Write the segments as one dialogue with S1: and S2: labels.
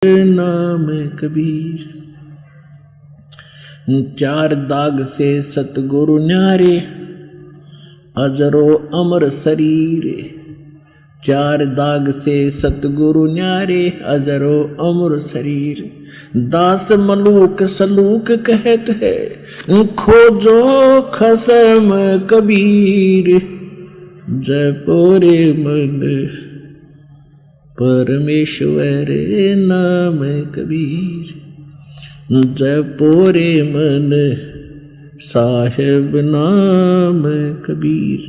S1: नाम कबीर। चार दाग से सतगुरु न्यारे, अजरो अमर शरीर। चार दाग से सतगुरु न्यारे, अजरो अमर शरीर। दास मलूक सलूक कहत है, खोजो खसम कबीर। जय पोरे मन परमेश्वर नाम कबीर। जय पोरे मन साहेब नाम कबीर।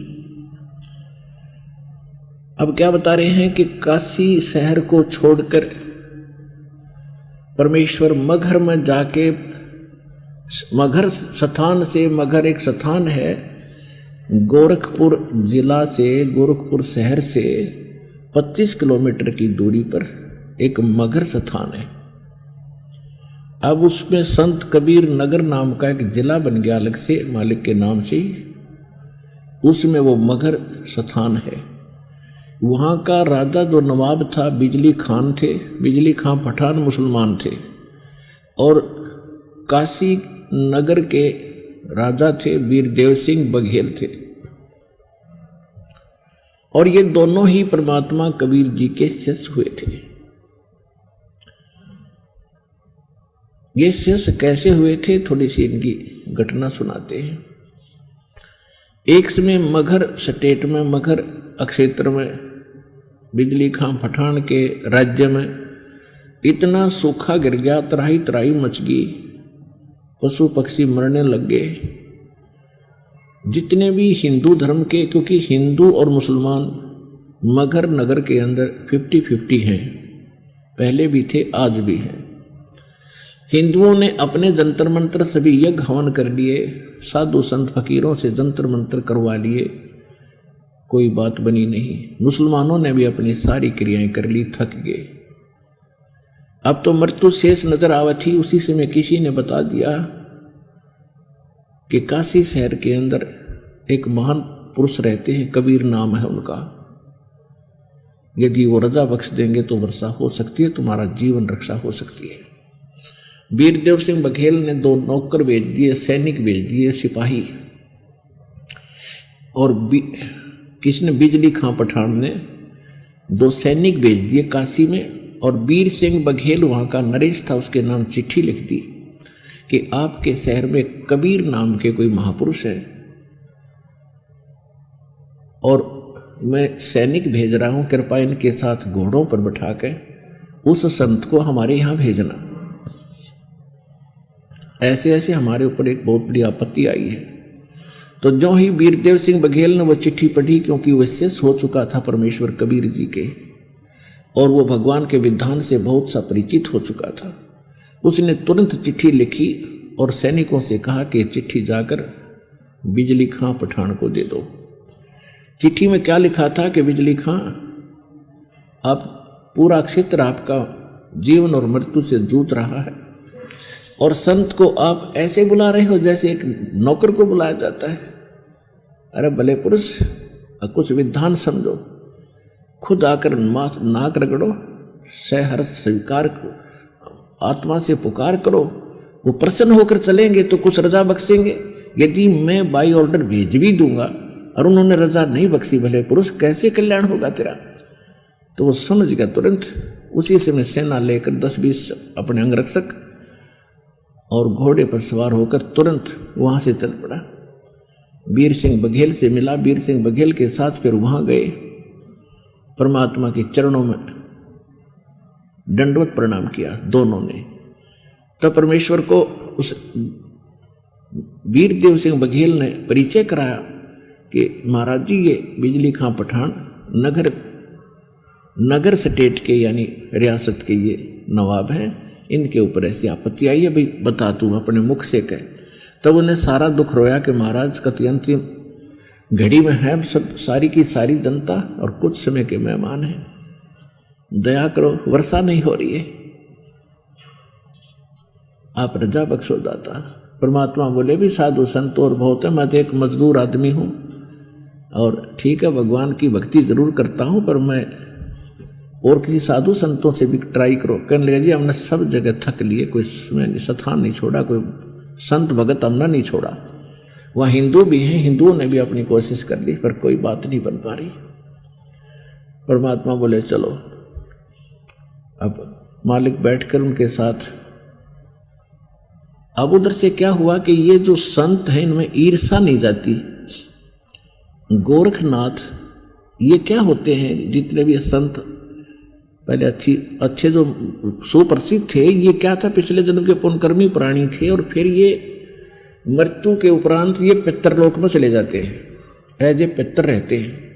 S1: अब क्या बता रहे हैं कि काशी शहर को छोड़कर परमेश्वर मगहर में जाके, मगहर स्थान से, मगहर एक स्थान है गोरखपुर जिला से, गोरखपुर शहर से 25 किलोमीटर की दूरी पर एक मगहर स्थान है। अब उसमें संत कबीर नगर नाम का एक जिला बन गया अलग से, मालिक के नाम से। उसमें वो मगहर स्थान है। वहाँ का राजा जो नवाब था बिजली खान थे। बिजली खान पठान मुसलमान थे और काशी नगर के राजा थे वीरदेव सिंह बघेल थे। और ये दोनों ही परमात्मा कबीर जी के शिष्य हुए थे। ये शिष्य कैसे हुए थे, थोड़ी सी इनकी घटना सुनाते हैं। एक समय मगहर स्टेट में, मगहर क्षेत्र में, बिजली खां पठान के राज्य में इतना सूखा गिर गया, तराही तराही मच गई, पशु पक्षी मरने लग गए। जितने भी हिंदू धर्म के, क्योंकि हिंदू और मुसलमान मगहर नगर के अंदर 50-50 हैं, पहले भी थे आज भी हैं। हिंदुओं ने अपने जंतर मंत्र सभी यज्ञ हवन कर लिए, साधु संत फकीरों से जंतर मंत्र करवा लिए, कोई बात बनी नहीं। मुसलमानों ने भी अपनी सारी क्रियाएं कर ली, थक गए। अब तो मृत्यु शेष नजर आवत थी। उसी समय किसी ने बता दिया कि काशी शहर के अंदर एक महान पुरुष रहते हैं, कबीर नाम है उनका। यदि वो रजा बख्श देंगे तो वर्षा हो सकती है, तुम्हारा जीवन रक्षा हो सकती है। वीरदेव सिंह बघेल ने 2 नौकर भेज दिए, सैनिक भेज दिए, सिपाही। और किसने, बिजली खां पठान ने 2 सैनिक भेज दिए काशी में। और वीर सिंह बघेल वहाँ का नरेश था, उसके नाम चिट्ठी लिख दी कि आपके शहर में कबीर नाम के कोई महापुरुष है और मैं सैनिक भेज रहा हूँ, कृपया इनके साथ घोड़ों पर बैठा के उस संत को हमारे यहाँ भेजना। ऐसे ऐसे हमारे ऊपर एक बहुत बड़ी आपत्ति आई है। तो जो ही वीरदेव सिंह बघेल ने वो चिट्ठी पढ़ी, क्योंकि वह शिष्य हो चुका था परमेश्वर कबीर जी के और वो भगवान के विधान से बहुत सा परिचित हो चुका था, उसने तुरंत चिट्ठी लिखी और सैनिकों से कहा कि चिट्ठी जाकर बिजली खां पठान को दे दो। चिट्ठी में क्या लिखा था कि बिजली खां, आप पूरा क्षेत्र आपका जीवन और मृत्यु से जूझ रहा है और संत को आप ऐसे बुला रहे हो जैसे एक नौकर को बुलाया जाता है। अरे भले पुरुष, कुछ विधान समझो, खुद आकर नाक रगड़ो, सहर्ष स्वीकार करो, आत्मा से पुकार करो, वो प्रसन्न होकर चलेंगे तो कुछ रजा बख्शेंगे। यदि मैं बाई ऑर्डर भेज भी दूंगा और उन्होंने रजा नहीं बख्शी, भले पुरुष, कैसे कल्याण होगा तेरा। तो वो समझ गया तुरंत। उसी समय सेना लेकर 10-20 अपने अंगरक्षक और घोड़े पर सवार होकर तुरंत वहाँ से चल पड़ा। वीर सिंह बघेल से मिला, वीर सिंह बघेल के साथ फिर वहाँ गए, परमात्मा के चरणों में दंडवत प्रणाम किया दोनों ने। तब परमेश्वर को उस वीरदेव सिंह बघेल ने परिचय कराया कि महाराज जी, ये बिजली खां पठान नगर स्टेट के यानी रियासत के ये नवाब हैं, इनके ऊपर ऐसी आपत्ति आई है, भाई बता तू, अपने मुख से कह। तब उन्हें सारा दुख रोया कि महाराज, कति अंतिम घड़ी में है सब, सारी की सारी जनता और कुछ समय के मेहमान हैं, दया करो, वर्षा नहीं हो रही है, आप रजा बख्शो दाता। परमात्मा बोले भी साधु संत और बहुत है, मैं तो एक मजदूर आदमी हूँ और ठीक है भगवान की भक्ति जरूर करता हूँ, पर मैं और किसी साधु संतों से भी ट्राई करो। कहने लगे जी हमने सब जगह थक लिए, कोई स्थान नहीं छोड़ा, कोई संत भगत हमने नहीं छोड़ा। वहाँ हिंदू भी हैं, हिंदुओं ने भी अपनी कोशिश कर ली, पर कोई बात नहीं बन पा रही। परमात्मा बोले चलो। अब मालिक बैठकर उनके साथ, अब उधर से क्या हुआ कि ये जो संत हैं इनमें ईर्षा नहीं जाती। गोरखनाथ ये क्या होते हैं, जितने भी संत पहले अच्छे जो सुप्रसिद्ध थे, ये क्या था, पिछले जन्म के पुण्यकर्मी प्राणी थे, और फिर ये मृत्यु के उपरांत ये पितरलोक में चले जाते हैं, एज ए पितर रहते हैं।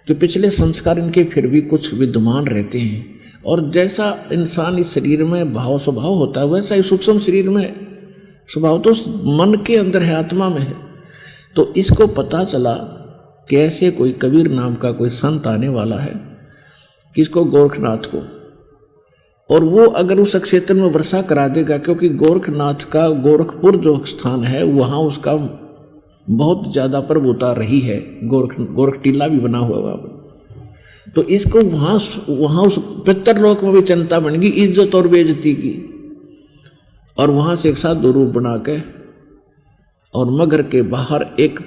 S1: तो पिछले संस्कार इनके फिर भी कुछ विद्यमान रहते हैं, और जैसा इंसान इस शरीर में भाव स्वभाव होता है, वैसा ही सूक्ष्म शरीर में स्वभाव तो मन के अंदर है, आत्मा में है। तो इसको पता चला कि ऐसे कोई कबीर नाम का कोई संत आने वाला है, किसको, गोरखनाथ को, और वो अगर उस क्षेत्र में वर्षा करा देगा, क्योंकि गोरखनाथ का गोरखपुर जो स्थान है वहाँ उसका बहुत ज़्यादा प्रभुता रही है, गोरख टीला भी बना हुआ वहाँ पर। तो इसको वहाँ उस पितरलोक में भी चिंता बन गई, इज्जत और बेइज्जती की। और वहाँ से एक साधु रूप बना के, और मगर के बाहर एक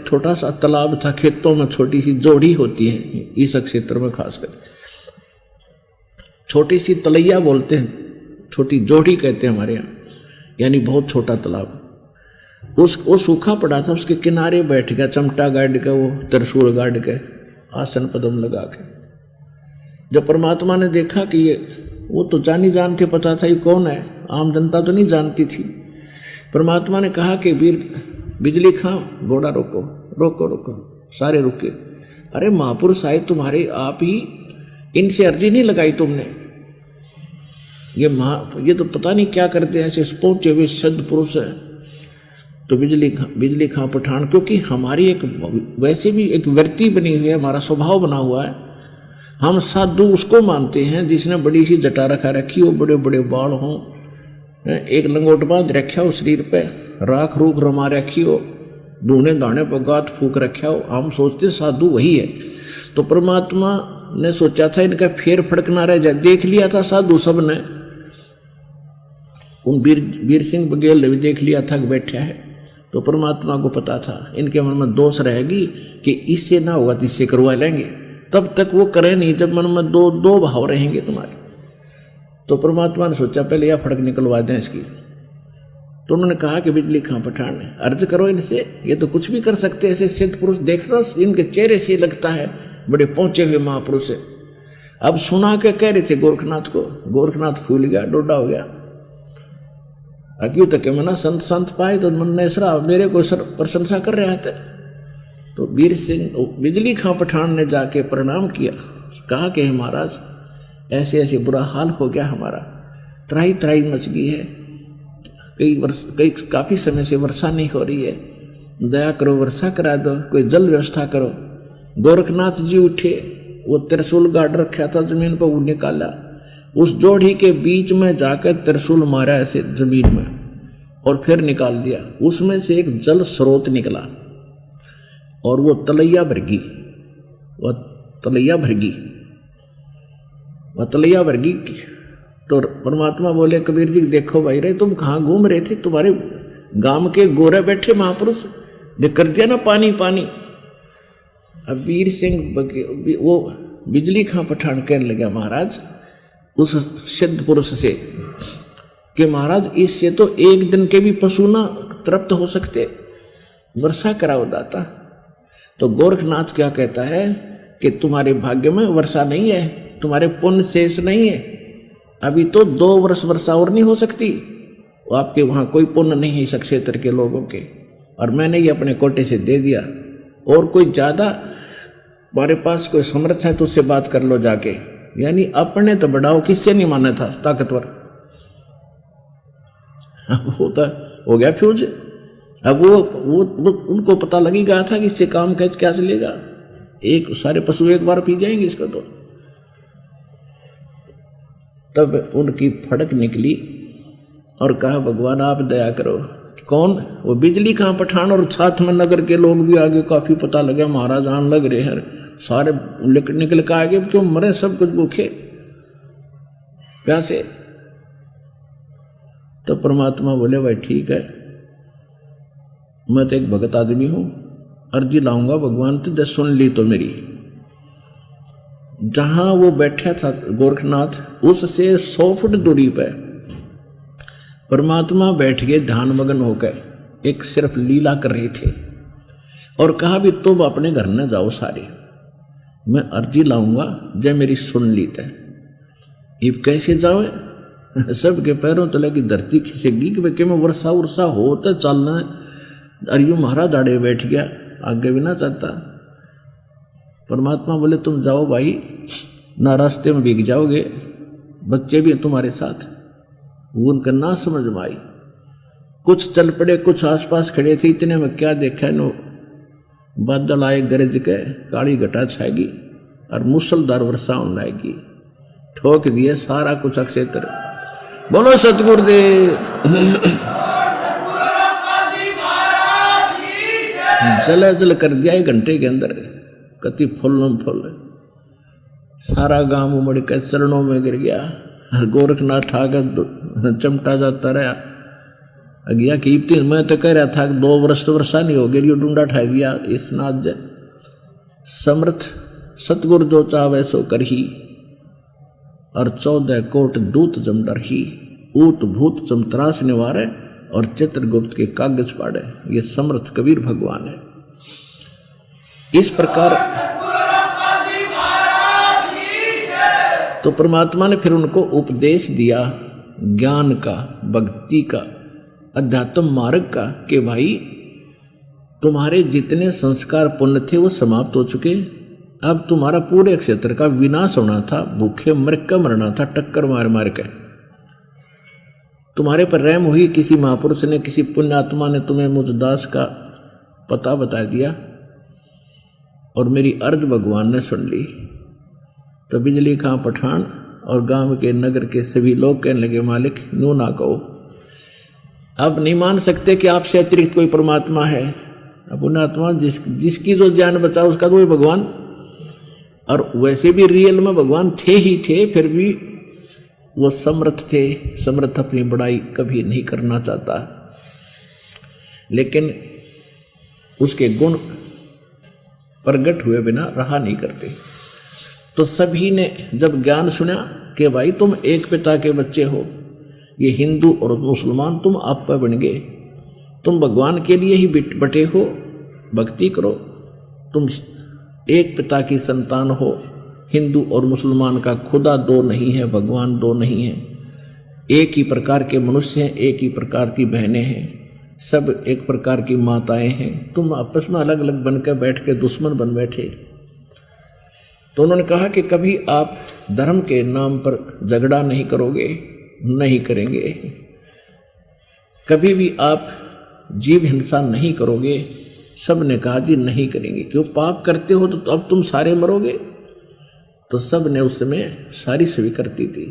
S1: छोटा सा तालाब था, खेतों में छोटी सी जोड़ी होती है इस क्षेत्र में, खासकर छोटी सी तलैया बोलते हैं, छोटी जोड़ी कहते हैं हमारे यहाँ, यानी बहुत छोटा तालाब। वो सूखा पड़ा था, उसके किनारे बैठ गया, चमटा गाड़ के, वो त्रिशूल गाड़ के, आसन पदम लगा के। जब परमात्मा ने देखा कि ये, वो तो जानी जानते, पता था ये कौन है, आम जनता तो नहीं जानती थी। परमात्मा ने कहा कि बिजली खां, घोड़ा रोको रोको रोको, सारे रुके। अरे महापुरुष आए तुम्हारे, आप ही इनसे अर्जी नहीं लगाई तुमने, ये तो पता नहीं क्या करते हैं, ऐसे पहुंचे हुए सद पुरुष है। तो बिजली खां पठान, क्योंकि हमारी एक वैसे भी एक वृत्ति बनी हुई है, हमारा स्वभाव बना हुआ है, हम साधु उसको मानते हैं जिसने बड़ी सी जटा रखा रखी हो, बड़े बड़े बाल हों, एक लंगोट बांध रखा हो शरीर पे, राख रूख रमा रखी हो, ढूंढे दाने पर गात फूक रखा हो, हम सोचते साधु वही है। तो परमात्मा ने सोचा था इनका फेर फड़क ना रह जाए, देख लिया था साधु सब ने, उन वीर सिंह बघेल ने भी देख लिया था कि बैठा है। तो परमात्मा को पता था इनके मन में दोष रहेगी कि इससे ना होगा तो इससे करवा लेंगे, तब तक वो करें नहीं जब मन में दो भाव रहेंगे तुम्हारे। तो परमात्मा ने सोचा पहले यह फड़क निकलवा दें इसकी। तो उन्होंने कहा कि बिजली खां पठान, अर्ज करो इनसे, ये तो कुछ भी कर सकते हैं, ऐसे सिद्ध पुरुष देख लो, इनके चेहरे से लगता है बड़े पहुंचे हुए महापुरुष है। अब सुना के कह रहे थे गोरखनाथ को, गोरखनाथ फूल गया, डोडा हो गया। अक्यों तक मना संत पाए तो मन ने सरा मेरे को प्रशंसा कर रहा था। तो वीर सिंह बिजली खां पठान ने जाके प्रणाम किया, कहा कि महाराज ऐसे ऐसे बुरा हाल हो गया हमारा, त्राही त्राही मच गई है, काफ़ी समय से वर्षा नहीं हो रही है, दया करो वर्षा करा दो, कोई जल व्यवस्था करो। गोरखनाथ जी उठे, वो त्रिशूल गाड़ रखा था जमीन पर, वो निकाला, उस जोड़ी के बीच में जाकर त्रिशूल मारा ऐसे जमीन में, और फिर निकाल दिया। उसमें से एक जल स्रोत निकला और वो तलैया भरगी, वह तलैया भरगी। तो परमात्मा बोले कबीर जी देखो भाई रे, तुम कहाँ घूम रहे थे, तुम्हारे गांव के गोरे बैठे महापुरुष ने कर दिया ना पानी पानी। अब वीर सिंह वो बिजली खां पठान कहने लगा महाराज उस सिद्ध पुरुष से कि महाराज इससे तो एक दिन के भी पशु ना तृप्त हो सकते, वर्षा कराओ दाता। तो गोरखनाथ क्या कहता है कि तुम्हारे भाग्य में वर्षा नहीं है, तुम्हारे पुण्य शेष नहीं है, अभी तो 2 वर्ष वर्षा और नहीं हो सकती, आपके वहाँ कोई पुण्य नहीं है इस क्षेत्र के लोगों के, और मैंने ये अपने कोटे से दे दिया। और कोई ज़्यादा हमारे पास कोई समर्थ है तो उससे बात कर लो जाके, यानी अपने तो बढ़ाओ, किससे नहीं माना था ताकतवर। होता हो गया फ्यूज। अब वो उनको पता लगी गया था कि इससे काम क्या चलेगा, एक सारे पशु एक बार पी जाएंगे इसको। तो तब उनकी फड़क निकली और कहा भगवान आप दया करो। कौन? वो बिजली खां पठान और साथ में नगर के लोग भी आगे काफी पता लगा महाराज आन लग रहे हैं, सारे निकल के आगे क्यों मरे सब कुछ भूखे। प्यासे। तो परमात्मा बोले भाई ठीक है, मैं तो एक भगत आदमी हूं, अर्जी लाऊंगा भगवान तुझे सुन ली तो मेरी। जहां वो बैठा था गोरखनाथ, उससे 100 फुट दूरी पर परमात्मा बैठ गए ध्यान मगन होकर, एक सिर्फ लीला कर रहे थे और कहा भी तुम अपने घर न जाओ सारे, मैं अर्जी लाऊंगा जय मेरी सुन ली तय। इब कैसे जाओ? सबके पैरों तले की धरती खिसेगी कि मैं वर्षा उर्षा हो तो चलना। अरियो महाराज आड़े बैठ गया, आगे भी ना चाहता। परमात्मा बोले तुम जाओ भाई, ना रास्ते में भीग जाओगे, बच्चे भी हैं तुम्हारे साथ। वो उनका ना समझ में आई। कुछ चल पड़े, कुछ आसपास खड़े थे, इतने में क्या देखा नो बादल आए गरज के, काली घटा छाएगी और मूसलधार वर्षा होने लगेगी। ठोक दिए सारा कुछ अक्षेत्र। बोलो सतगुरुदेव। जल जल कर दिया 1 घंटे के अंदर, कति फुल्लम फुल। सारा गांव उमड़ के चरणों में गिर गया। गोरखनाथ ठाकर चमटा जाता रहा। गया कि मैं तो कह रहा था कि 2 वर्ष तो वर्षा नहीं हो गई, डूंडा ठा दिया। इस नाथ जय समर्थ सतगुरु जो चावे सो करही, और 14 कोट दूत जम डरही। ऊत भूत जम त्रास निवारे, और चित्रगुप्त के कागज पाड़े। ये समर्थ कबीर भगवान है। इस प्रकार तो परमात्मा ने फिर उनको उपदेश दिया ज्ञान का, भक्ति का, अध्यात्म मार्ग का, कि भाई तुम्हारे जितने संस्कार पुण्य थे वो समाप्त हो चुके। अब तुम्हारा पूरे क्षेत्र का विनाश होना था, भूखे मर के मरना था, टक्कर मार मार के। तुम्हारे पर रहम हुई, किसी महापुरुष ने, किसी पुण्यात्मा ने तुम्हें मुझ दास का पता बता दिया और मेरी अर्ज भगवान ने सुन ली। तो बिजली खां पठान और गांव के नगर के सभी लोग कहने लगे मालिक नो ना कहो, अब नहीं मान सकते कि आपसे अतिरिक्त कोई परमात्मा है। अब पुण्यात्मा जिसकी जो जान बचा उसका तो वही भगवान। और वैसे भी रियल में भगवान थे ही थे, फिर भी वो समर्थ थे। समर्थ अपनी बड़ाई कभी नहीं करना चाहता, लेकिन उसके गुण प्रगट हुए बिना रहा नहीं करते। तो सभी ने जब ज्ञान सुना कि भाई तुम एक पिता के बच्चे हो, ये हिंदू और मुसलमान तुम आप पर बन गए, तुम भगवान के लिए ही बटे हो, भक्ति करो, तुम एक पिता की संतान हो। हिंदू और मुसलमान का खुदा 2 नहीं है, भगवान 2 नहीं है, एक ही प्रकार के मनुष्य हैं, एक ही प्रकार की बहनें हैं, सब एक प्रकार की माताएं हैं। तुम आपस में अलग अलग बनकर बैठ के दुश्मन बन बैठे। तो उन्होंने कहा कि कभी आप धर्म के नाम पर झगड़ा नहीं करोगे, नहीं करेंगे। कभी भी आप जीव हिंसा नहीं करोगे। सब ने कहा जी नहीं करेंगे, क्यों पाप करते हो तो अब तुम सारे मरोगे। तो सब ने उस समय सारी स्वीकृति दी।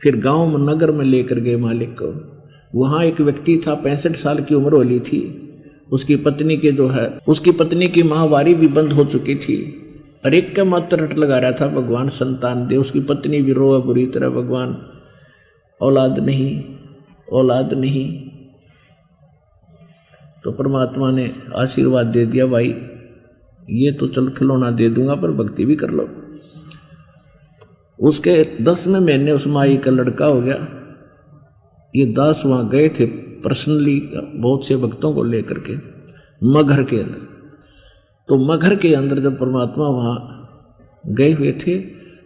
S1: फिर गांव में नगर में लेकर गए मालिक को। वहाँ एक व्यक्ति था, 65 साल की उम्र वाली थी। उसकी पत्नी के जो है, उसकी पत्नी की माहवारी भी बंद हो चुकी थी। और एक का मात्र रट लगा रहा था भगवान संतान दे। उसकी पत्नी भी रोए बुरी तरह, भगवान औलाद नहीं, औलाद नहीं। तो परमात्मा ने आशीर्वाद दे दिया, भाई ये तो चल खिलौना दे दूंगा पर भक्ति भी कर लो। उसके 10वें महीने उस माई का लड़का हो गया। ये दास वहाँ गए थे पर्सनली बहुत से भक्तों को लेकर के मगहर के अंदर। तो मगहर के अंदर जब परमात्मा वहाँ गए हुए थे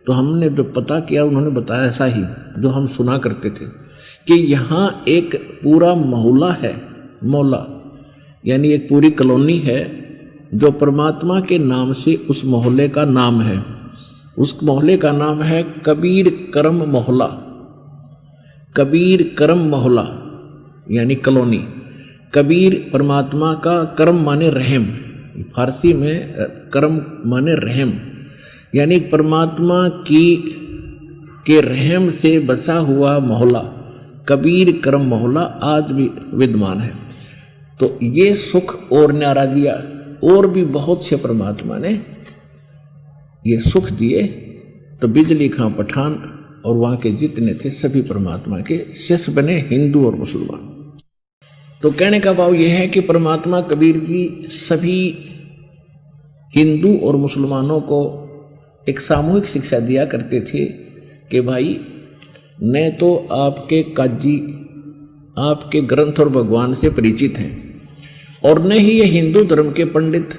S1: तो हमने जो पता किया उन्होंने बताया ऐसा ही जो हम सुना करते थे कि यहाँ एक पूरा मोहल्ला है, मोहल्ला यानी एक पूरी कॉलोनी है जो परमात्मा के नाम से उस मोहल्ले का नाम है। उस मोहल्ले का नाम है कबीर करम मोहल्ला। कबीर करम मोहल्ला यानी कॉलोनी। कबीर परमात्मा का, करम माने रहम, फारसी में करम माने रहम, यानी परमात्मा के रहम से बसा हुआ मोहल्ला कबीर करम मोहल्ला आज भी विद्यमान है। तो ये सुख और न्यारा दिया, और भी बहुत से परमात्मा ने ये सुख दिए। तो बिजली खां पठान और वहाँ के जितने थे सभी परमात्मा के शिष्य बने, हिंदू और मुसलमान। तो कहने का भाव यह है कि परमात्मा कबीर जी सभी हिंदू और मुसलमानों को एक सामूहिक शिक्षा दिया करते थे कि भाई न तो आपके काजी आपके ग्रंथ और भगवान से परिचित हैं, और न ही ये हिंदू धर्म के पंडित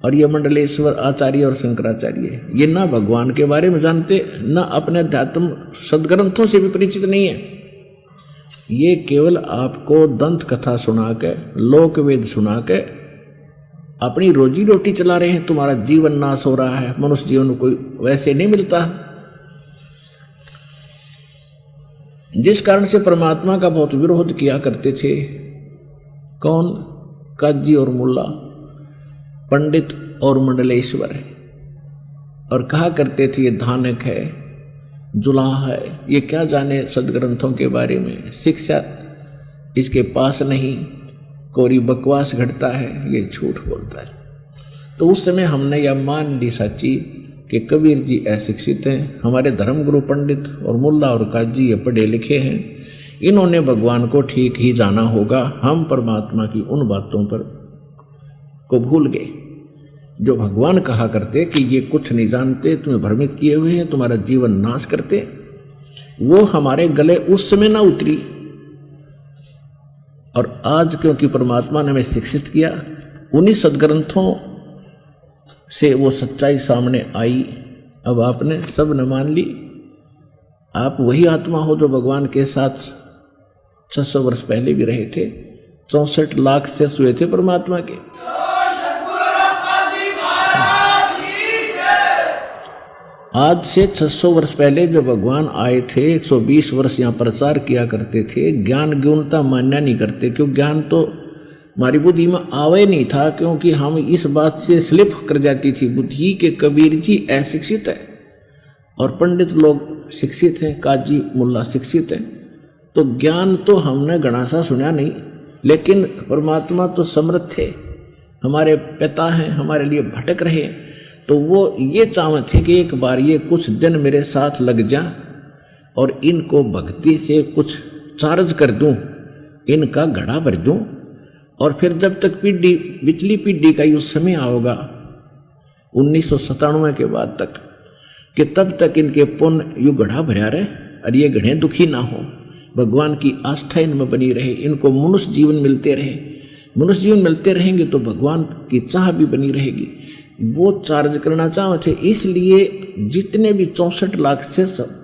S1: और ये मंडलेश्वर आचार्य और शंकराचार्य ये ना भगवान के बारे में जानते, ना अपने अध्यात्म सदग्रंथों से भी परिचित नहीं है। ये केवल आपको दंत कथा सुना के, लोक वेद सुना के अपनी रोजी रोटी चला रहे हैं। तुम्हारा जीवन नाश हो रहा है। मनुष्य जीवन कोई वैसे नहीं मिलता। जिस कारण से परमात्मा का बहुत विरोध किया करते थे कौन? काजी और मुल्ला, पंडित और मंडलेश्वर, और कहा करते थे ये धानक है, जुलाहा है, ये क्या जाने सदग्रंथों के बारे में, शिक्षा इसके पास नहीं, कोरी बकवास घटता है, ये झूठ बोलता है। तो उस समय हमने यह मान ली सच्ची कि कबीर जी अशिक्षित हैं, हमारे धर्मगुरु पंडित और मुल्ला और काजी ये पढ़े लिखे हैं, इन्होंने भगवान को ठीक ही जाना होगा। हम परमात्मा की उन बातों पर को भूल गए जो भगवान कहा करते कि ये कुछ नहीं जानते, तुम्हें भ्रमित किए हुए हैं, तुम्हारा जीवन नाश करते। वो हमारे गले उस समय ना उतरी, और आज क्योंकि परमात्मा ने हमें शिक्षित किया, उन्हीं सदग्रंथों से वो सच्चाई सामने आई। अब आपने सब न मान ली। आप वही आत्मा हो जो भगवान के साथ 600 वर्ष पहले भी रहे थे। 64 लाख से हुए थे परमात्मा के। आज से 600 वर्ष पहले जो भगवान आए थे, 120 वर्ष यहाँ प्रचार किया करते थे। ज्ञान गौणता मान्य नहीं करते, क्यों? ज्ञान तो हमारी बुद्धि में आवे नहीं था, क्योंकि हम इस बात से स्लिप कर जाती थी बुद्धि के कबीर जी अशिक्षित है और पंडित लोग शिक्षित हैं, काजी मुल्ला शिक्षित हैं। तो ज्ञान तो हमने घना सा सुना नहीं, लेकिन परमात्मा तो समर्थ थे, हमारे पिता हैं, हमारे लिए भटक रहे। तो वो ये चाहते थे कि एक बार ये कुछ दिन मेरे साथ लग जा और इनको भक्ति से कुछ चार्ज कर दूं, इनका घड़ा भर दूं, और फिर जब तक पीढ़ी पिछली पीढ़ी का युग समय आओगा 1997 के बाद तक, कि तब तक इनके पुण्य युग घड़ा भरा रहे और ये घड़े दुखी ना हो, भगवान की आस्था इनमें बनी रहे, इनको मनुष्य जीवन मिलते रहे। मनुष्य जीवन मिलते रहेंगे तो भगवान की चाह भी बनी रहेगी। वो चार्ज करना चाहते थे। इसलिए जितने भी 64 लाख से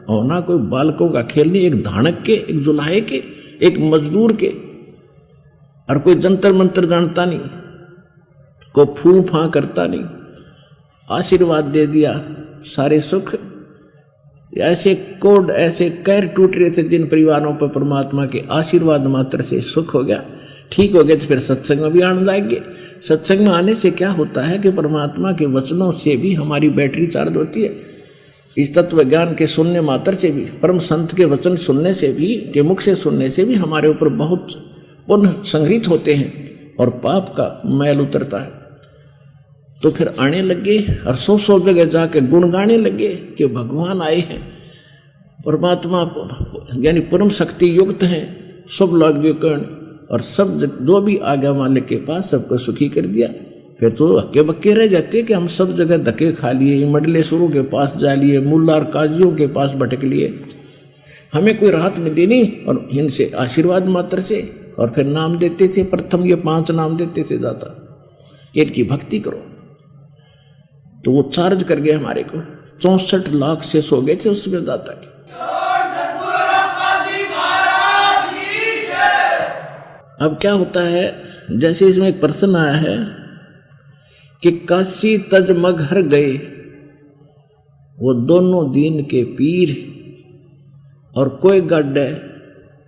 S1: होना कोई बालकों का खेल नहीं, एक धानक के, एक जुलाहे के, एक मजदूर के, और कोई जंतर मंत्र जानता नहीं, कोई फू फा करता नहीं। आशीर्वाद दे दिया, सारे सुख। ऐसे कोड, ऐसे कैर टूट रहे थे जिन परिवारों पर परमात्मा के आशीर्वाद मात्र से सुख हो गया, ठीक हो गया, तो फिर सत्संग में भी आने लाएंगे। सत्संग में आने से क्या होता है कि परमात्मा के वचनों से भी हमारी बैटरी चार्ज होती है। इस तत्व ज्ञान के सुनने मात्र से भी, परम संत के वचन सुनने से भी, के मुख से सुनने से भी हमारे ऊपर बहुत पुण्य संग्रहित होते हैं और पाप का मैल उतरता है। तो फिर आने लगे और 100 जगह जाके गुण गाने लगे कि भगवान आए हैं, परमात्मा यानी परम शक्ति युक्त हैं, सब लागे कर्ण, और सब जो भी आज्ञा मालिक के पास सबको सुखी कर दिया। फिर तो हक्के बक्के रह जाते कि हम सब जगह धक्के खा लिए, मंडलेश्वरों के पास जा लिए, मुल्ला और काजियों के पास भटक लिए, हमें कोई राहत मिली नहीं, और इनसे आशीर्वाद मात्र से। और फिर नाम देते थे, प्रथम ये 5 नाम देते थे दाता, इनकी भक्ति करो। तो वो चार्ज कर गए हमारे को। 64 लाख से सो गए थे उसमें दाता के। अब क्या होता है, जैसे इसमें एक प्रश्न आया है कि काशी तज मगहर गए वो दोनों दीन के पीर, और कोई गड्ढे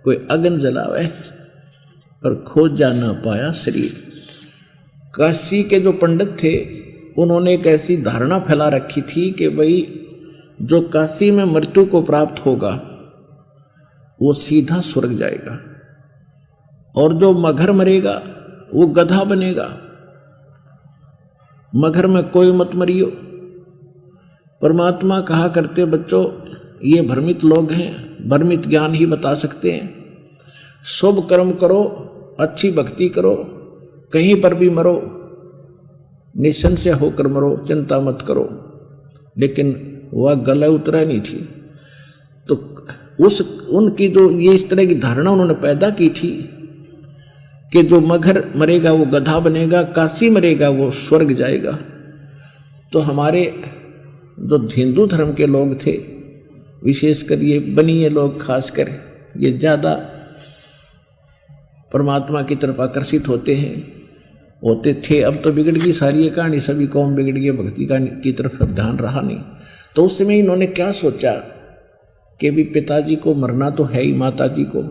S1: कोई अग्न जलावे पर खोजा ना पाया शरीर। काशी के जो पंडित थे उन्होंने एक ऐसी धारणा फैला रखी थी कि भाई जो काशी में मृत्यु को प्राप्त होगा वो सीधा स्वर्ग जाएगा, और जो मगहर मरेगा वो गधा बनेगा। मगहर में कोई मत मरियो। परमात्मा कहा करते बच्चों, ये भ्रमित लोग हैं, भ्रमित ज्ञान ही बता सकते हैं। शुभ कर्म करो, अच्छी भक्ति करो, कहीं पर भी मरो, निसंशय होकर मरो, चिंता मत करो। लेकिन वह गला उतरा नहीं थी। तो उनकी जो ये इस तरह की धारणा उन्होंने पैदा की थी कि जो मगर मरेगा वो गधा बनेगा, काशी मरेगा वो स्वर्ग जाएगा। तो हमारे जो हिंदू धर्म के लोग थे, विशेषकर ये बनिए लोग, खासकर ये ज़्यादा परमात्मा की तरफ आकर्षित होते थे। अब तो बिगड़ गई सारी ये कहानी, सभी कौम बिगड़ गई, भक्ति की तरफ ध्यान रहा नहीं। तो उस समय इन्होंने क्या सोचा कि भी पिताजी को मरना तो है ही, माता जी को,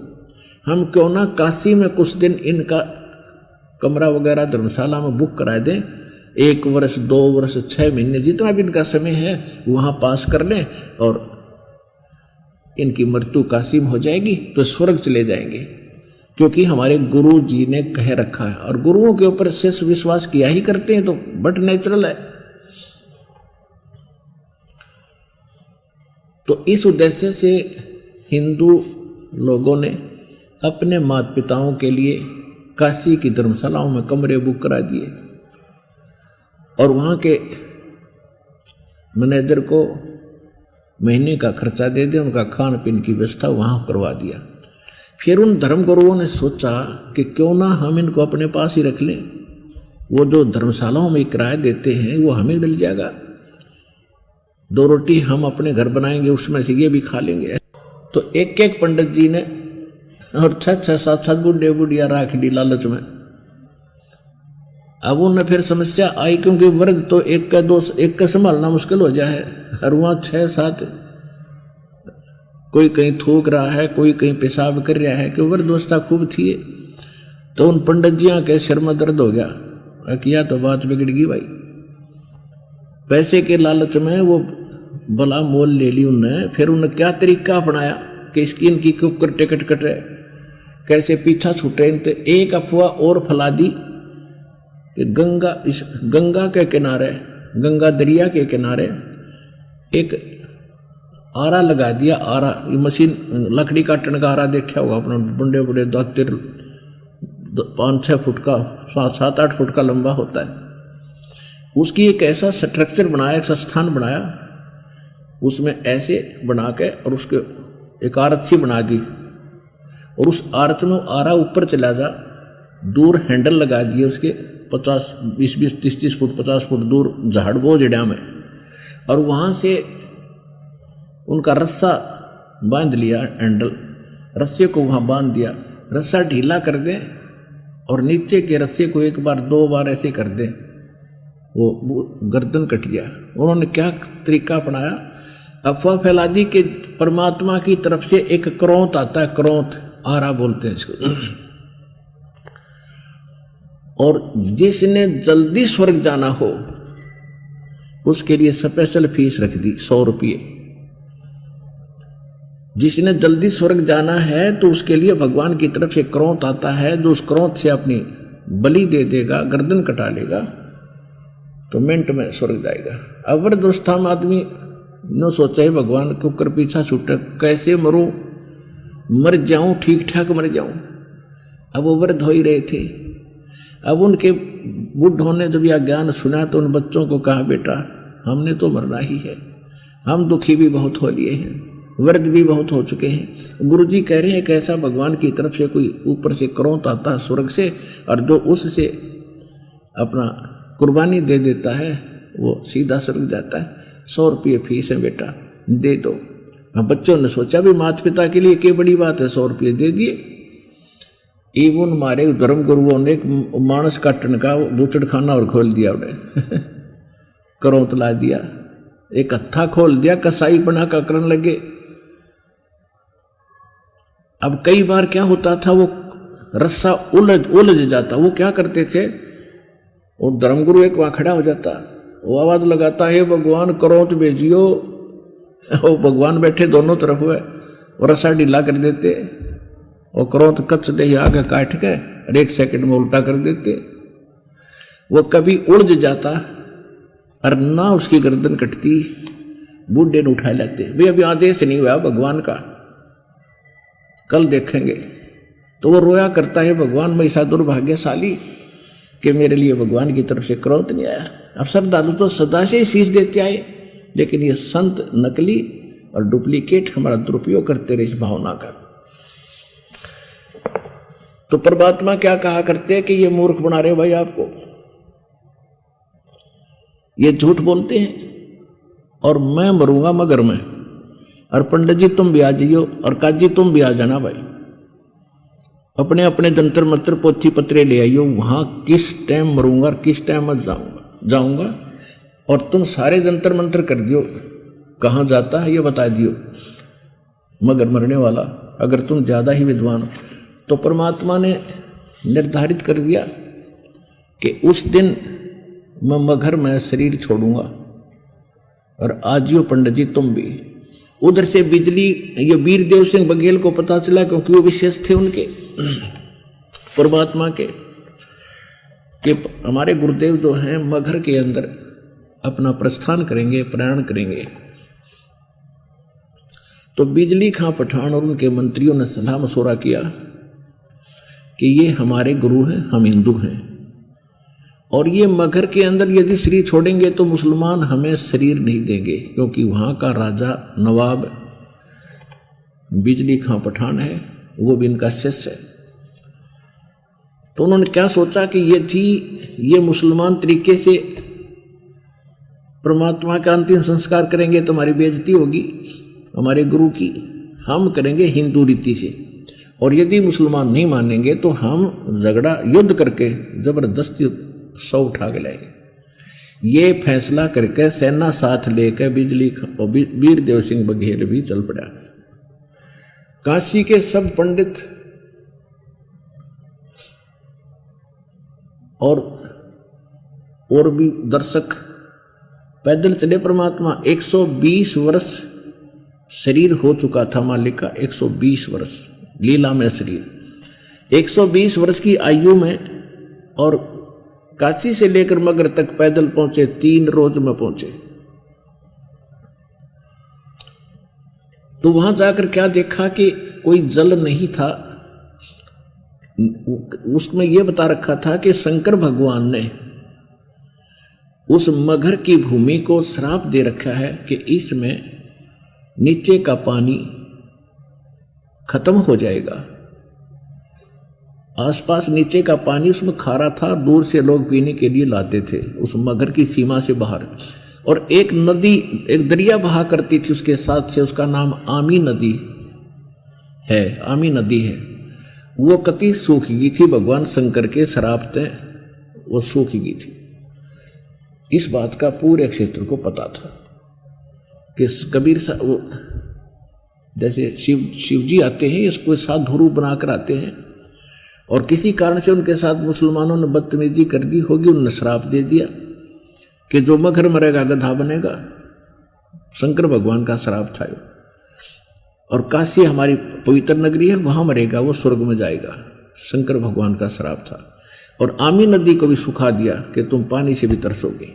S1: हम क्यों ना काशी में कुछ दिन इनका कमरा वगैरह धर्मशाला में बुक करा दें, 1 वर्ष 2 वर्ष 6 महीने जितना भी इनका समय है वहाँ पास कर लें और इनकी मृत्यु काशी में हो जाएगी तो स्वर्ग चले जाएंगे। क्योंकि हमारे गुरु जी ने कह रखा है और गुरुओं के ऊपर शेष विश्वास किया ही करते हैं, तो बट नेचुरल है। तो इस उद्देश्य से हिंदू लोगों ने अपने माता पिताओं के लिए काशी की धर्मशालाओं में कमरे बुक करा दिए और वहाँ के मैनेजर को महीने का खर्चा दे दे, उनका खान पीन की व्यवस्था वहाँ करवा दिया। फिर उन धर्मगुरुओं ने सोचा कि क्यों ना हम इनको अपने पास ही रख लें, वो जो धर्मशालाओं में किराया देते हैं वो हमें मिल जाएगा, 2 रोटी हम अपने घर बनाएंगे, उसमें से ये भी खा लेंगे। तो एक पंडित जी ने और 6-7 बुढ़े बुढ़िया राख दी लालच में। अब उन्हें फिर समस्या आई, क्योंकि वर्ग तो एक का संभालना मुश्किल हो जाए, और वहाँ 6-7 कोई कहीं थूक रहा है, कोई कहीं पेशाब कर रहा है, कि वर्ग व्यवस्था खूब थी। तो उन पंडित जियाँ के सिर में दर्द हो गया, किया तो बात बिगड़ गई भाई। पैसे के लालच में वो भला मोल ले ली उन्हें। फिर उन्हें क्या तरीका अपनाया कि इसकी इनकी कुकर टिकट कट रहे, कैसे पीछा छूटे इनते। एक अफवाह और फैला दी कि गंगा के किनारे, गंगा दरिया के किनारे एक आरा लगा दिया। आरा, ये मशीन लकड़ी काटने का आरा देखा होगा अपना, बड़े बड़े 5-6 फुट का, 7-8 फुट का लंबा होता है। उसकी एक ऐसा स्ट्रक्चर बनाया, एक स्थान बनाया, उसमें ऐसे बना के और उसके एक आरत सी बना दी, और उस आरत में आरा ऊपर चला जा, दूर हैंडल लगा दिए उसके 50, 20, 30 फुट 50 फुट दूर झाड़ बो जड़ा में, और वहाँ से उनका रस्सा बांध लिया, हैंडल रस्से को वहाँ बांध दिया। रस्सा ढीला कर दें और नीचे के रस्से को 1 बार 2 बार ऐसे कर दें, वो गर्दन कट गया। उन्होंने क्या तरीका अपनाया, अफवाह फैला दी कि परमात्मा की तरफ से एक क्रोंत आता है, क्रोंत आरा बोलते हैं इसको, और जिसने जल्दी स्वर्ग जाना हो उसके लिए स्पेशल फीस रख दी 100 रुपये। जिसने जल्दी स्वर्ग जाना है तो उसके लिए भगवान की तरफ से क्रोंत आता है, जो उस क्रोंत से अपनी बलि दे देगा, गर्दन कटा लेगा, तो मिनट में स्वर्ग जाएगा। अवर दोस्ता में आदमी न सोचा है भगवान के ऊपर पीछा छूटे, कैसे मरूं, मर जाऊं, ठीक ठाक मर जाऊं। अब वो वृद्ध हो ही रहे थे। अब उनके बुढ़ों ने जब यह ज्ञान सुना तो उन बच्चों को कहा, बेटा हमने तो मरना ही है, हम दुखी भी बहुत हो लिए हैं, वृद्ध भी बहुत हो चुके हैं। गुरुजी कह रहे हैं कि ऐसा भगवान की तरफ से कोई ऊपर से क्रोंत आता है स्वर्ग से, और जो उससे अपना कुर्बानी दे देता है वो सीधा स्वर्ग जाता है। 100 रुपये फीस है बेटा, दे दो। अब बच्चों ने सोचा भी माता पिता के लिए क्या बड़ी बात है, 100 रुपये दे दिए। इवन हमारे धर्म गुरुओं ने एक मानस काटने का बूचड़ खाना और खोल दिया उन्हें क्रोंत ला दिया, एक हत्था खोल दिया, कसाई बना का करने लगे। अब कई बार क्या होता था, वो रस्सा उलझ जाता। वो क्या करते थे, वो धर्मगुरु एक वहाँ खड़ा हो जाता, वो आवाज लगाता है, भगवान क्रोंत भेजियो। वो भगवान बैठे दोनों तरफ हुए, वो रस्सा ढीला कर देते, और क्रोंत कच दे आगे काट के और 1 सेकंड में उल्टा कर देते। वो कभी उलझ जाता और ना उसकी गर्दन कटती बूढ़े ने उठा लेते, भाई अभी आदेश नहीं हुआ भगवान का, कल देखेंगे। तो वो रोया करता है, भगवान मैं ऐसा दुर्भाग्यशाली कि मेरे लिए भगवान की तरफ से क्रोध नहीं आया। अब श्रद्धालु तो सदा से ही शीश देते आए, लेकिन ये संत नकली और डुप्लीकेट हमारा दुरुपयोग करते रहे इस भावना का। तो परमात्मा क्या कहा करते हैं कि ये मूर्ख बना रहे भाई आपको, ये झूठ बोलते हैं और मैं मरूंगा मगर मैं, और पंडित जी तुम भी आ जाइयो और काजी तुम भी आ जाना भाई, अपने अपने जंतर मंत्र पोथी पत्रे ले आइयो, वहां किस टाइम मरूंगा और किस टाइम मत जाऊंगा और तुम सारे जंतर मंत्र कर दियो, कहाँ जाता है ये बता दियो, मगर मरने वाला अगर तुम ज्यादा ही विद्वान। तो परमात्मा ने निर्धारित कर दिया कि उस दिन मैं मगर मैं शरीर छोड़ूंगा और आजियो पंडित जी तुम भी। उधर से बिजली, ये वीरदेव सिंह बघेल को पता चला, क्योंकि वो विशेष थे उनके परमात्मा के, कि हमारे गुरुदेव जो हैं मगर के अंदर अपना प्रस्थान करेंगे, प्रयाण करेंगे। तो बिजली खां पठान और उनके मंत्रियों ने सलाह मशवरा किया कि ये हमारे गुरु हैं, हम हिंदू हैं, और ये मगर के अंदर यदि शरीर छोड़ेंगे तो मुसलमान हमें शरीर नहीं देंगे, क्योंकि वहाँ का राजा नवाब बिजली खां पठान है, वो भी इनका शिष्य है। तो उन्होंने क्या सोचा कि ये मुसलमान तरीके से परमात्मा का अंतिम संस्कार करेंगे तो हमारी बेइज्जती होगी हमारे गुरु की, हम करेंगे हिंदू रीति से, और यदि मुसलमान नहीं मानेंगे तो हम झगड़ा युद्ध करके जबरदस्ती सौ उठा के लाएंगे। ये फैसला करके सेना साथ लेकर बिजली और वीरदेव सिंह बघेल भी चल पड़ा। काशी के सब पंडित और भी दर्शक पैदल चले। परमात्मा 120 वर्ष शरीर हो चुका था मालिक का, 120 वर्ष लीला में शरीर, 120 वर्ष की आयु में, और काशी से लेकर मगर तक पैदल पहुंचे, 3 रोज में पहुंचे। तो वहां जाकर क्या देखा कि कोई जल नहीं था, उसमें यह बता रखा था कि शंकर भगवान ने उस मगर की भूमि को श्राप दे रखा है कि इसमें नीचे का पानी खत्म हो जाएगा। आसपास नीचे का पानी उसमें खारा था, दूर से लोग पीने के लिए लाते थे उस मगर की सीमा से बाहर। और एक नदी, एक दरिया बहा करती थी उसके साथ से, उसका नाम आमी नदी है, आमी नदी है। वो कति सूख गई थी, भगवान शंकर के श्राप से वो सूख गई थी। इस बात का पूरे क्षेत्र को पता था कि कबीर साहब, वो जैसे शिव जी आते हैं, इसको साथ धुरू बनाकर आते हैं, और किसी कारण से उनके साथ मुसलमानों ने बदतमीजी कर दी होगी, उन्होंने श्राप दे दिया कि जो मगर मरेगा गधा बनेगा। शंकर भगवान का श्राप था। और काशी हमारी पवित्र नगरी है, वहां मरेगा वो स्वर्ग में जाएगा, शंकर भगवान का श्राप था। और आमी नदी को भी सुखा दिया कि तुम पानी से भी तरसोगे।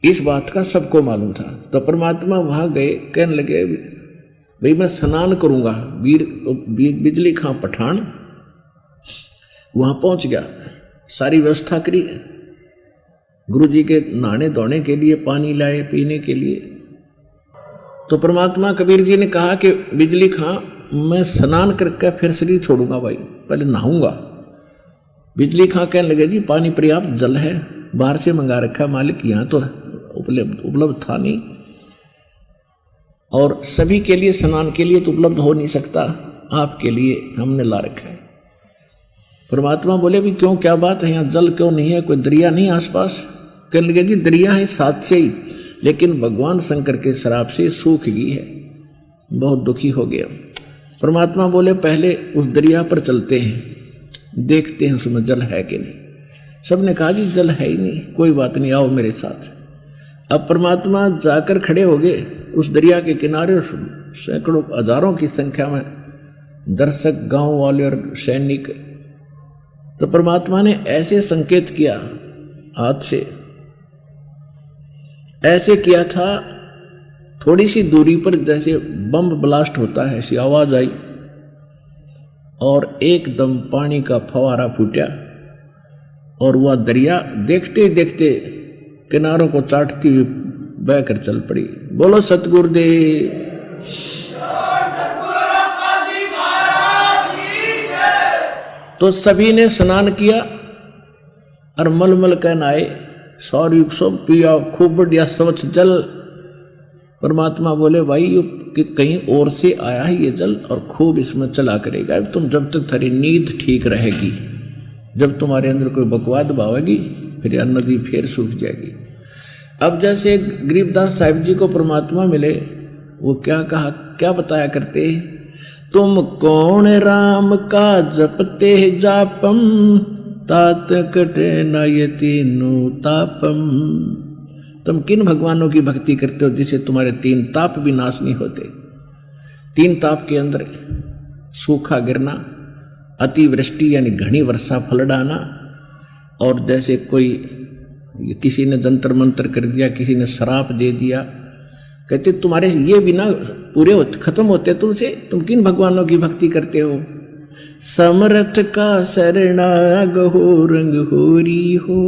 S1: इस बात का सबको मालूम था। तो परमात्मा वहां गए, कहने लगे भाई मैं स्नान करूंगा। बिजली खां पठान वहां पहुंच गया, सारी व्यवस्था करी, गुरु जी के नहाने धोने के लिए पानी लाए, पीने के लिए। तो परमात्मा कबीर जी ने कहा कि बिजली खां मैं स्नान करके फिर शरीर छोड़ूंगा भाई, पहले नहाऊंगा। बिजली खां कहने लगे जी पानी पर्याप्त जल है, बाहर से मंगा रखा मालिक, यहाँ तो उपलब्ध था नहीं, और सभी के लिए स्नान के लिए तो उपलब्ध हो नहीं सकता, आपके लिए हमने ला रखा है। परमात्मा बोले भी क्यों, क्या बात है, यहाँ जल क्यों नहीं है, कोई दरिया नहीं आसपास? कहने लगे जी दरिया है साथ से ही, लेकिन भगवान शंकर के श्राप से सूख गई है, बहुत दुखी हो गया। परमात्मा बोले पहले उस दरिया पर चलते हैं, देखते हैं उसमें जल है कि नहीं। सबने कहा जी जल है ही नहीं, कोई बात नहीं, आओ मेरे साथ। अब परमात्मा जाकर खड़े हो गए उस दरिया के किनारे, सैकड़ों हजारों की संख्या में दर्शक, गांव वाले और सैनिक। तो परमात्मा ने ऐसे संकेत किया हाथ से ऐसे किया था। थोड़ी सी दूरी पर जैसे बम ब्लास्ट होता है ऐसी आवाज आई और एकदम पानी का फवारा फूटा और वह दरिया देखते देखते किनारों को चाटती हुई बहकर चल पड़ी। बोलो सतगुरुदेव। तो सभी ने स्नान किया और मलमल कर नहाए, सॉरी सब पिया, खूब बढ़िया स्वच्छ जल। परमात्मा बोले भाई ये कहीं और से आया है ये जल और खूब इसमें चला करेगा। अब तुम जब तक थारी नींद ठीक रहेगी, जब तुम्हारे अंदर कोई बकवाद भावेगी, फिर यह नदी फिर सूख जाएगी। अब जैसे गरीबदास साहिब जी को परमात्मा मिले, वो क्या कहा, क्या बताया करते, तुम कौन राम का जपते जापम, तात कटे न ये तीनों तापम। तुम किन भगवानों की भक्ति करते हो जिसे तुम्हारे 3 ताप भी नाश नहीं होते। 3 ताप के अंदर सूखा गिरना, अतिवृष्टि यानी घनी वर्षा फल डाना, और जैसे कोई किसी ने जंतर मंतर कर दिया, किसी ने श्राप दे दिया, कहते तुम्हारे ये बिना पूरे खत्म होते तुमसे। तुम किन भगवानों की भक्ति करते हो। समरथ का शरणाग हो रंग होरी हो,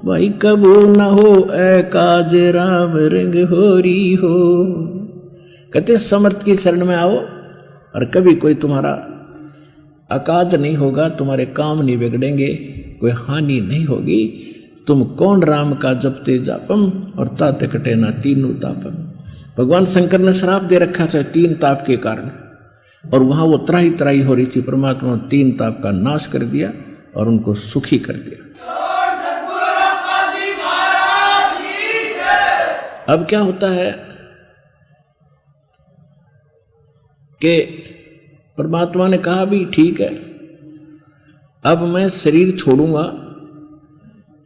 S1: भाई कबू न हो काज राम रंग होरी हो। कहते समर्थ की शरण में आओ और कभी कोई तुम्हारा अकाज नहीं होगा, तुम्हारे काम नहीं बिगड़ेंगे, कोई हानि नहीं होगी। तुम कौन राम का जपते जापम और तात कटे ना तीनों तापम। भगवान शंकर ने श्राप दे रखा था 3 ताप के कारण, और वहां वो त्राही त्राही हो रही थी। परमात्मा ने 3 ताप का नाश कर दिया और उनको सुखी कर दिया। अब क्या होता है कि परमात्मा ने कहा भी ठीक है, अब मैं शरीर छोड़ूंगा,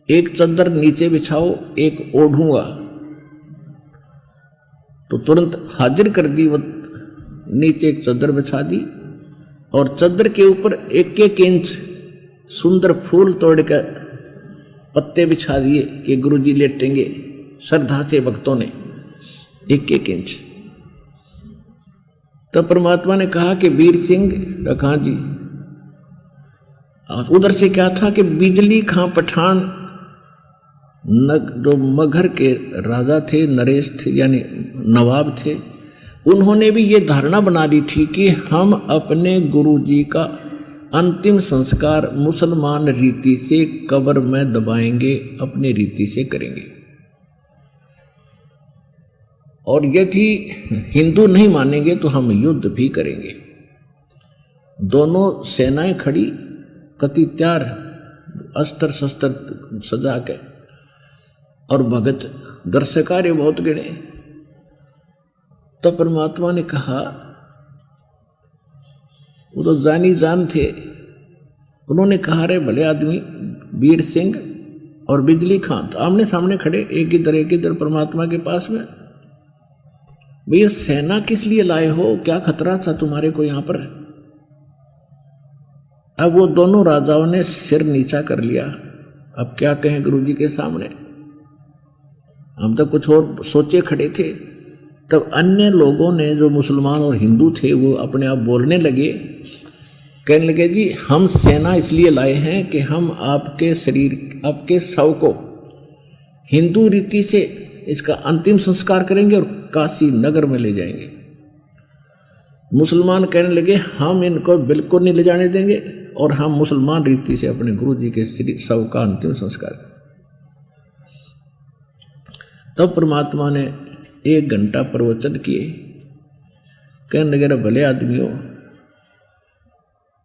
S1: एक चद्दर नीचे बिछाओ, एक ओढ़ूंगा। तो तुरंत हाजिर कर दी, वो नीचे एक चद्दर बिछा दी और चद्दर के ऊपर 1-1 इंच सुंदर फूल तोड़ कर पत्ते बिछा दिए कि गुरुजी लेटेंगे। श्रद्धा से भक्तों ने 1-1 इंच। तब परमात्मा ने कहा कि वीर सिंह, कहा जी। उधर से क्या था कि बिजली खां पठान जो मगहर के राजा थे, नरेश थे यानी नवाब थे, उन्होंने भी ये धारणा बना ली थी कि हम अपने गुरुजी का अंतिम संस्कार मुसलमान रीति से कब्र में दबाएंगे, अपनी रीति से करेंगे। और यदि हिंदू नहीं मानेंगे तो हम युद्ध भी करेंगे। दोनों सेनाएं खड़ी, कति त्यार, अस्त्र शस्त्र सजा के, और भगत दर्शकारे बहुत गिने। तो परमात्मा ने कहा, वो तो जानी जान थे, उन्होंने कहा रे भले आदमी वीर सिंह और बिजली खां आमने सामने खड़े, एक इधर परमात्मा के पास में। भैया सेना किस लिए लाए हो, क्या खतरा था तुम्हारे को यहां पर। अब वो दोनों राजाओं ने सिर नीचा कर लिया। अब क्या कहें गुरुजी के सामने, हम तो कुछ और सोचे खड़े थे। तब अन्य लोगों ने, जो मुसलमान और हिंदू थे, वो अपने आप बोलने लगे, कहने लगे जी हम सेना इसलिए लाए हैं कि हम आपके शरीर, आपके शव को हिंदू रीति से इसका अंतिम संस्कार करेंगे और काशी नगर में ले जाएंगे। मुसलमान कहने लगे हम इनको बिल्कुल नहीं ले जाने देंगे और हम मुसलमान रीति से अपने गुरु जी के शव का अंतिम संस्कार। तब परमात्मा ने 1 घंटा प्रवचन किए, कहने लगे भले आदमियों,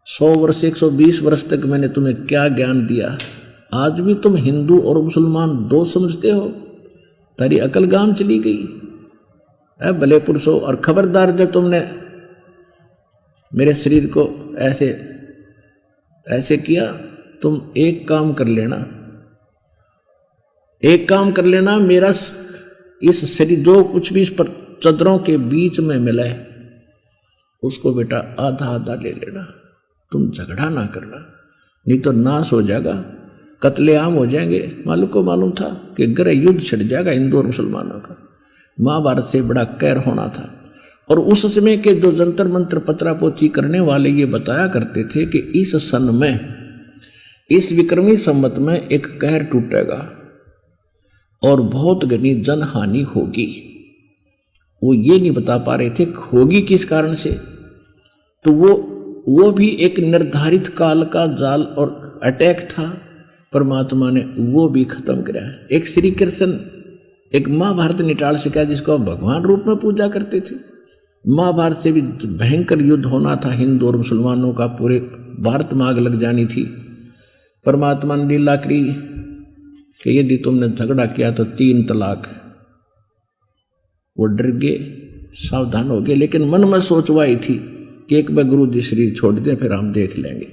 S1: 100 वर्ष 120 वर्ष तक मैंने तुम्हें क्या ज्ञान दिया, आज भी तुम हिंदू और मुसलमान 2 समझते हो, तारी अकल गाम चली गई। ऐ भले पुरुषों, और खबरदार जब तुमने मेरे शरीर को ऐसे ऐसे किया, तुम एक काम कर लेना, मेरा इस शरीर जो कुछ भी इस पर चदरों के बीच में मिला है उसको बेटा आधा आधा ले लेना, तुम झगड़ा ना करना, नहीं तो नाश हो जाएगा। कत्लेआम हो जाएंगे। मालूम को मालूम था कि गृह युद्ध छिड़ जाएगा हिंदू और मुसलमानों का। महाभारत से बड़ा कहर होना था। और उस समय के जो जंतर मंत्र पत्रापोथी करने वाले ये बताया करते थे कि इस सन में, इस विक्रमी संवत में एक कहर टूटेगा और बहुत घनी जनहानि होगी। वो ये नहीं बता पा रहे थे होगी किस कारण से। तो वो भी एक निर्धारित काल का जाल और अटैक था। परमात्मा ने वो भी खत्म किया। एक श्री कृष्ण एक महाभारत निटाल से क्या जिसको हम भगवान रूप में पूजा करते थे। महाभारत से भी भयंकर युद्ध होना था हिंदू और मुसलमानों का, पूरे भारत में आग लग जानी थी। परमात्मा ने लीला करी कि यदि तुमने झगड़ा किया तो 3 तलाक। वो डर गए, सावधान हो गए, लेकिन मन में सोचवाई थी कि एक बार गुरु जी शरीर छोड़ दें फिर हम देख लेंगे।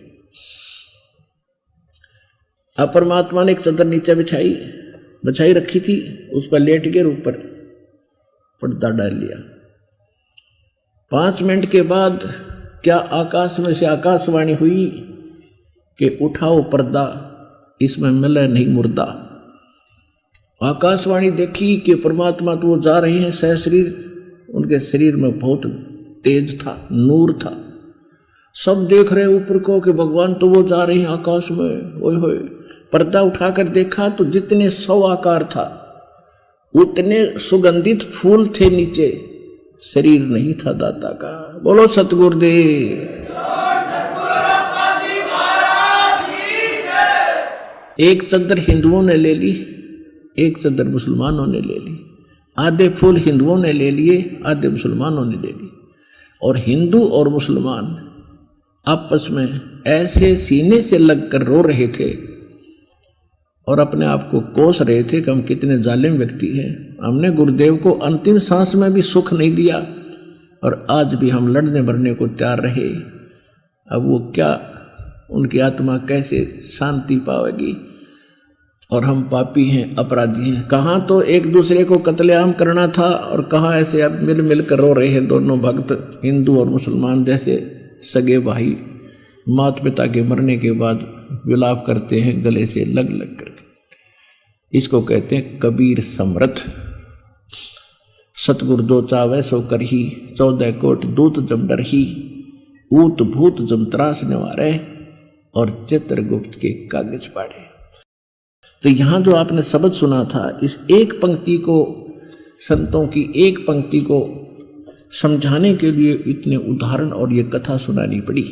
S1: अब परमात्मा ने एक चादर नीचे बिछाई रखी थी, उस पर लेट के ऊपर पर्दा डाल लिया। 5 मिनट के बाद क्या आकाश में से आकाशवाणी हुई कि उठाओ पर्दा, इसमें मिले नहीं मुर्दा। आकाशवाणी देखी कि परमात्मा तो वो जा रहे हैं सहशरीर। उनके शरीर में बहुत तेज था, नूर था। सब देख रहे ऊपर को कि भगवान तो वो जा रहे हैं आकाश में। ओए होए, पर्दा उठाकर देखा तो जितने 100 आकार था उतने सुगंधित फूल थे नीचे, शरीर नहीं था दाता का। बोलो सतगुरुदेव। एक चद्दर हिंदुओं ने ले ली, एक चद्दर मुसलमानों ने ले ली। आधे फूल हिंदुओं ने ले लिए, आधे मुसलमानों ने ले ली। और हिंदू और मुसलमान आपस में ऐसे सीने से लगकर रो रहे थे और अपने आप को कोस रहे थे कि हम कितने जालिम व्यक्ति हैं। हमने गुरुदेव को अंतिम सांस में भी सुख नहीं दिया और आज भी हम लड़ने मरने को तैयार रहे। अब वो क्या, उनकी आत्मा कैसे शांति पाएगी। और हम पापी हैं, अपराधी हैं। कहाँ तो एक दूसरे को कत्लेआम करना था और कहाँ ऐसे अब मिल कर रो रहे हैं दोनों भक्त, हिंदू और मुसलमान जैसे सगे भाई माता पिता के मरने के बाद विलाप करते हैं गले से लग करके। इसको कहते हैं कबीर समर्थ। सतगुरु दो चावे सो कर ही, 14 कोट दूत जम डर ही, ऊत भूत जम त्रास निवारे और चित्रगुप्त के कागज पाड़े। तो यहाँ जो आपने शब्द सुना था, इस एक पंक्ति को, संतों की एक पंक्ति को समझाने के लिए इतने उदाहरण और ये कथा सुनानी पड़ी।